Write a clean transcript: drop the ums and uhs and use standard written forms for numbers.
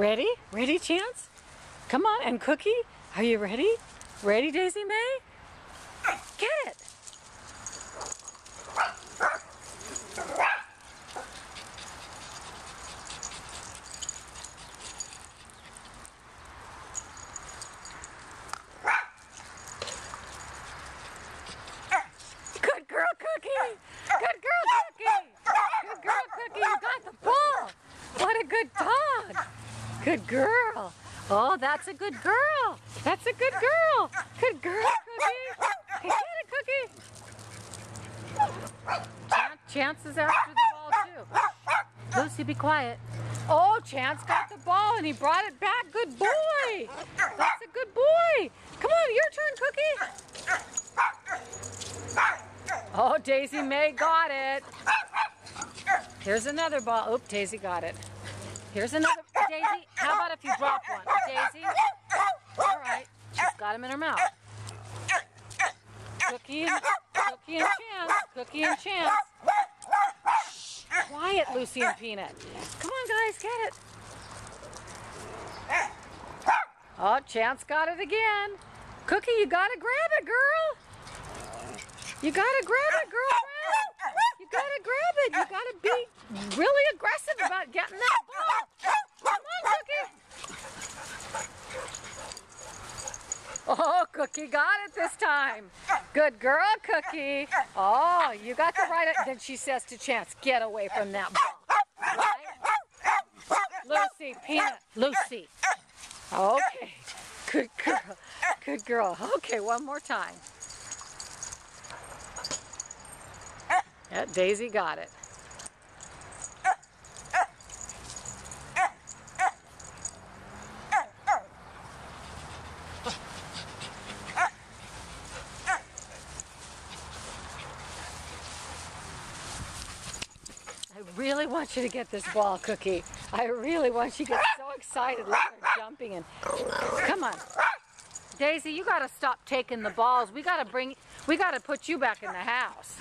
Ready? Ready, Chance? Come on, and Cookie, are you ready? Ready, Daisy Mae? Get it! Good girl, Cookie! Good girl, Cookie! Good girl, Cookie, you got the ball! What a good dog! Good girl! Oh, that's a good girl! That's a good girl! Good girl, Cookie! Hey, get it, Cookie! Chance is after the ball, too. Lucy, be quiet. Oh, Chance got the ball and he brought it back. Good boy! That's a good boy! Come on, your turn, Cookie! Oh, Daisy Mae got it. Here's another ball. Oop, Daisy got it. Here's another. Daisy, how about if you drop one? Daisy? All right. She's got him in her mouth. Cookie and Chance. Cookie and Chance. Shh. Quiet, Lucy and Peanut. Come on, guys, get it. Oh, Chance got it again. Cookie, you gotta grab it, girl. You gotta grab it, girlfriend. You gotta grab it. You gotta be really aggressive about getting that ball. Come on, Cookie. Oh, Cookie got it this time. Good girl, Cookie. Oh, you got the right. Then she says to Chance, get away from that ball. Right? Lucy, Peanut, Lucy. Okay. Good girl. Good girl. Okay, one more time. Yeah, Daisy got it. I really want you to get this ball, Cookie. I really want you to get so excited. Look at her jumping and come on. Daisy, you gotta stop taking the balls. We gotta put you back in the house.